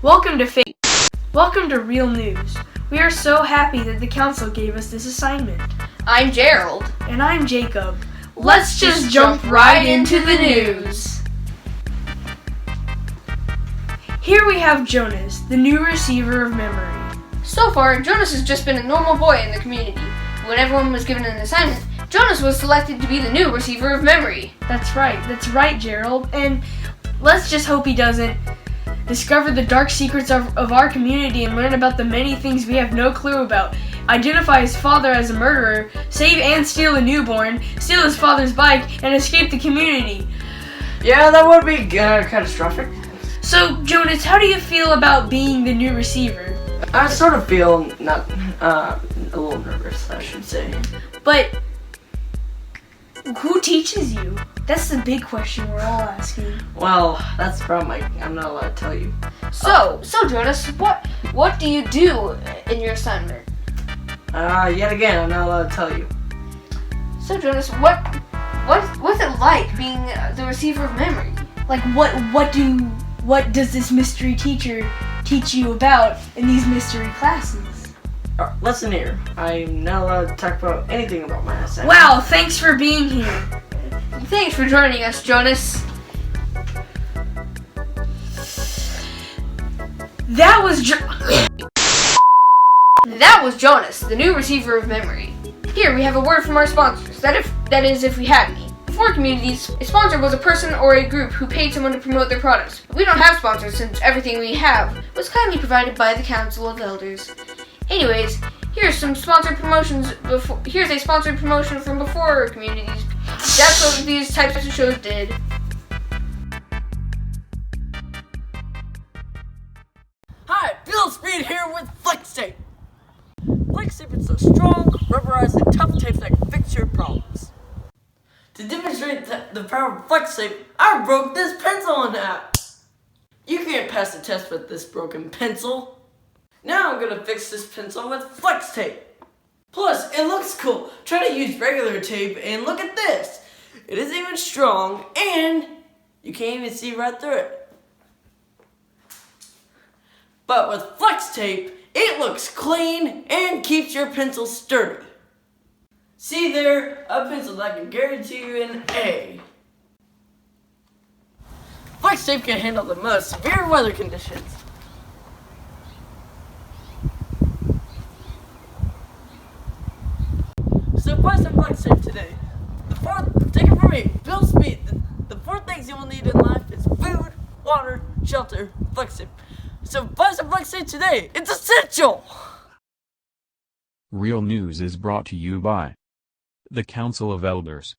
Welcome to Real News. We are so happy that the council gave us this assignment. I'm Gerald. And I'm Jacob. Let's just jump right into the news. Here we have Jonas, the new receiver of memory. So far, Jonas has just been a normal boy in the community. When everyone was given an assignment, Jonas was selected to be the new receiver of memory. That's right, Gerald. And let's just hope he doesn't discover the dark secrets of our community and learn about the many things we have no clue about. Identify his father as a murderer, save and steal a newborn, steal his father's bike, and escape the community. Yeah, that would be catastrophic. So, Jonas, how do you feel about being the new receiver? I sort of feel a little nervous, I should say. But who teaches you? That's the big question we're all asking. Well, that's the problem. I'm not allowed to tell you. So Jonas, what do you do in your assignment? Yet again, I'm not allowed to tell you. So Jonas, what's it like being the receiver of memory? Like what does this mystery teacher teach you about in these mystery classes? Listen here, I'm not allowed to talk about anything about my assignment. Wow, thanks for being here. Thanks for joining us, Jonas. That was Jonas, the new receiver of memory. Here we have a word from our sponsors. That is, if we had any. Before communities, a sponsor was a person or a group who paid someone to promote their products. But we don't have sponsors since everything we have was kindly provided by the Council of Elders. Anyways, here's a sponsored promotion from before communities. That's what these types of shows did. Hi, Bill Speed here with Flex Tape. Flex Tape is a strong, rubberized, and tough tape that can fix your problems. To demonstrate the power of Flex Tape, I broke this pencil in half. You can't pass the test with this broken pencil. Now I'm gonna fix this pencil with Flex Tape. Plus, it looks cool. Try to use regular tape and look at this. It isn't even strong and you can't even see right through it. But with Flex Tape, it looks clean and keeps your pencil sturdy. See there, a pencil that can guarantee you an A. Flex Tape can handle the most severe weather conditions. So buy some Flex Tape today. Take it from me, Bill Speed. The 4 things you will need in life is food, water, shelter, Flex Tape. So buy some Flex Tape today. It's essential! Real News is brought to you by the Council of Elders,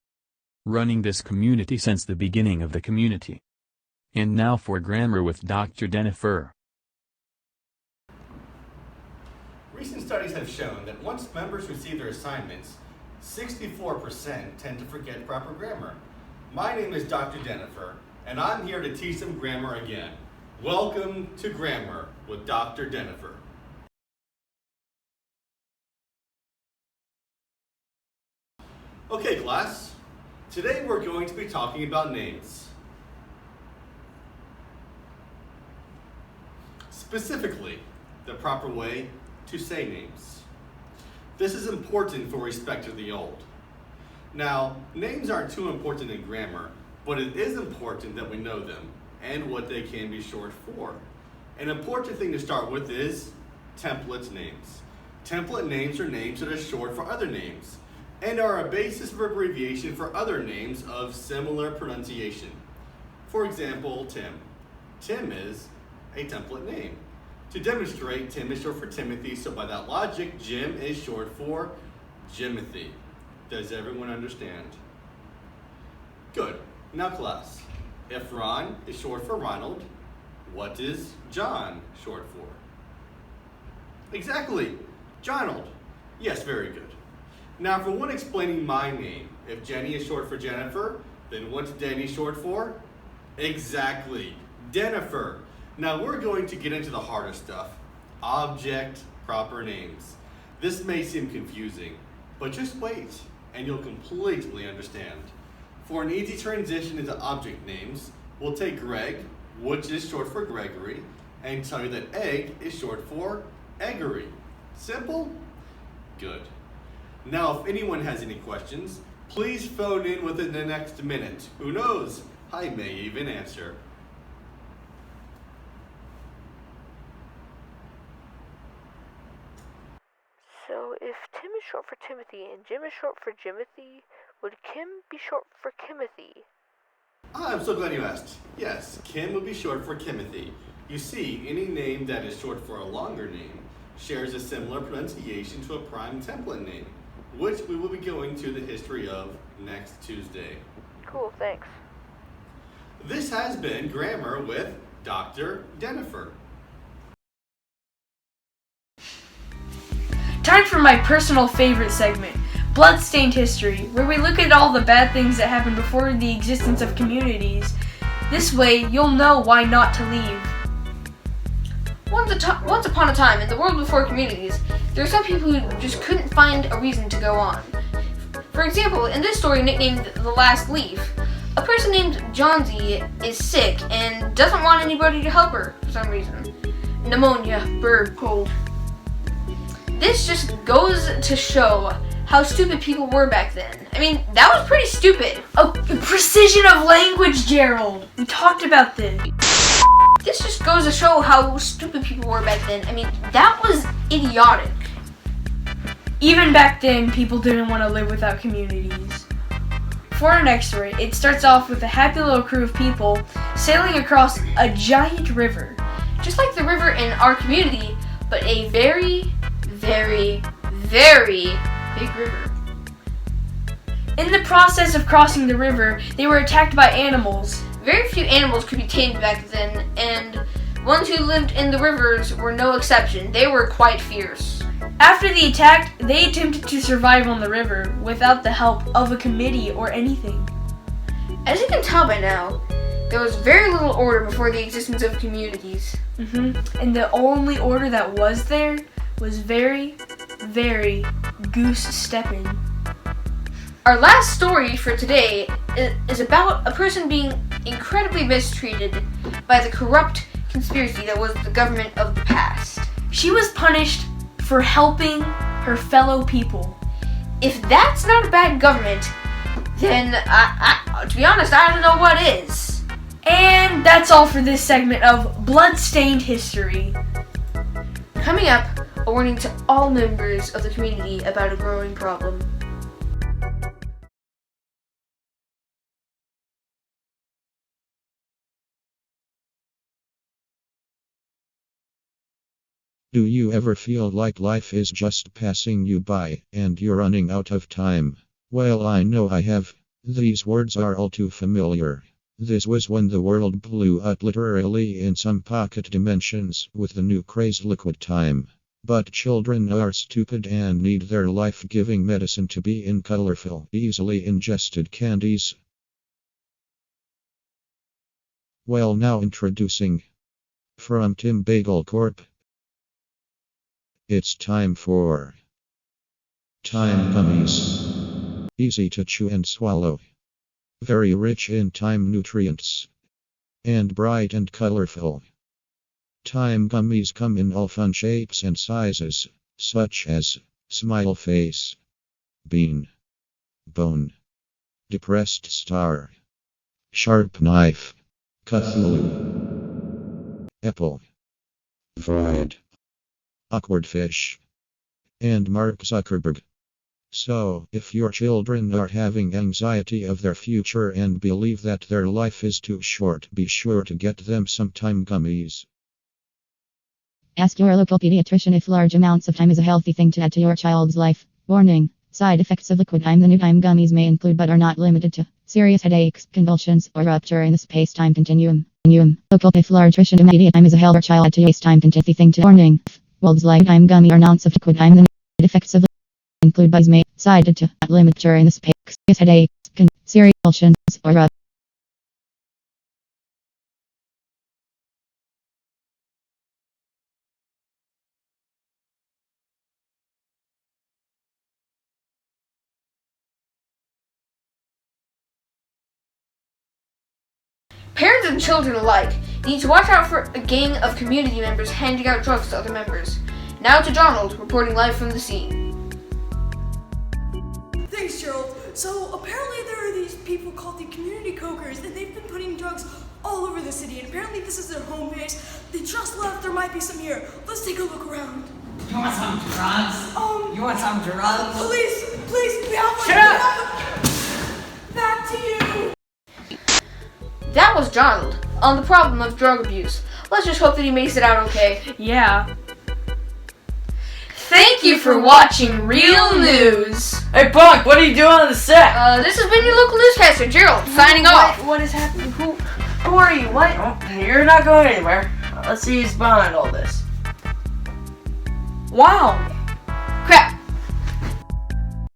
running this community since the beginning of the community. And now for grammar with Dr. Jennifer. Recent studies have shown that once members receive their assignments, 64% tend to forget proper grammar. My name is Dr. Jennifer, and I'm here to teach them grammar again. Welcome to Grammar with Dr. Jennifer. Okay, class. Today we're going to be talking about names. Specifically, the proper way to say names. This is important for respect to the old. Now, names aren't too important in grammar, but it is important that we know them and what they can be short for. An important thing to start with is template names. Template names are names that are short for other names and are a basis for abbreviation for other names of similar pronunciation. For example, Tim. Tim is a template name. To demonstrate, Tim is short for Timothy, so by that logic, Jim is short for Jimothy. Does everyone understand? Good. Now class, if Ron is short for Ronald, what is John short for? Exactly, Johnald. Yes, very good. Now for one explaining my name, if Jenny is short for Jennifer, then what's Denny short for? Exactly, Jennifer. Now we're going to get into the harder stuff, object proper names. This may seem confusing, but just wait and you'll completely understand. For an easy transition into object names, we'll take Greg, which is short for Gregory, and tell you that egg is short for eggery. Simple? Good. Now, if anyone has any questions, please phone in within the next minute. Who knows? I may even answer. So, if Tim is short for Timothy and Jim is short for Jimothy, would Kim be short for Kimothy? I'm so glad you asked. Yes, Kim would be short for Kimothy. You see, any name that is short for a longer name shares a similar pronunciation to a prime template name, which we will be going to the history of next Tuesday. Cool, thanks. This has been Grammar with Dr. Jennifer. Time for my personal favorite segment, Bloodstained History, where we look at all the bad things that happened before the existence of communities. This way, you'll know why not to leave. Once upon a time, in the world before communities, there were some people who just couldn't find a reason to go on. For example, in this story nicknamed The Last Leaf, a person named Johnsy is sick and doesn't want anybody to help her for some reason. Pneumonia, bird, cold. This just goes to show how stupid people were back then. I mean, that was pretty stupid. Oh, precision of language, Gerald! We talked about this. This just goes to show how stupid people were back then. I mean, that was idiotic. Even back then, people didn't want to live without communities. For our next story, it starts off with a happy little crew of people sailing across a giant river. Just like the river in our community, but a very, very, very big river. In the process of crossing the river, they were attacked by animals. Very few animals could be tamed back then, and ones who lived in the rivers were no exception. They were quite fierce. After the attack, they attempted to survive on the river without the help of a committee or anything. As you can tell by now, there was very little order before the existence of communities. And the only order that was there was very, very goose-stepping. Our last story for today is about a person being incredibly mistreated by the corrupt conspiracy that was the government of the past. She was punished for helping her fellow people. If that's not a bad government, then to be honest, I don't know what is. And that's all for this segment of Bloodstained History. Coming up, a warning to all members of the community about a growing problem. Do you ever feel like life is just passing you by and you're running out of time? Well, I know I have. These words are all too familiar. This was when the world blew up literally in some pocket dimensions with the new craze liquid time. But children are stupid and need their life-giving medicine to be in colorful, easily ingested candies. Well, now introducing from Tim Bagel Corp. It's time for Time Gummies. Easy to chew and swallow. Very rich in time nutrients. And bright and colorful. Time Gummies come in all fun shapes and sizes, such as smile face, bean, bone, depressed star, sharp knife, Cthulhu, apple, fried, awkward fish, and Mark Zuckerberg. So, if your children are having anxiety of their future and believe that their life is too short, be sure to get them some Time Gummies. Ask your local pediatrician if large amounts of time is a healthy thing to add to your child's life. Warning: side effects of liquid time. The new Time Gummies may include but are not limited to serious headaches, convulsions, or rupture in the space-time continuum. Local pediatrician immediate time is a healthy child to space-time continuum thing to warning. World's life time gummy or ounce of liquid time. The effects of include bugs may sided to not limited in the space headaches, serious convulsions, or rupture. Parents and children alike need to watch out for a gang of community members handing out drugs to other members. Now to Donald, reporting live from the scene. Thanks, Gerald. So apparently there are these people called the community cokers, and they've been putting drugs all over the city, and apparently this is their home base. They just left. There might be some here. Let's take a look around. You want some drugs? You want some drugs? Please, we have one. Shut up! Back to you. That was Donald on the problem of drug abuse. Let's just hope that he makes it out okay. Yeah. Thank you for watching Real News. Hey, Punk, what are you doing on the set? This has been your local newscaster, Gerald, signing off. What is happening? Who are you? What? Oh, you're not going anywhere. Let's see who's behind all this. Wow. Crap.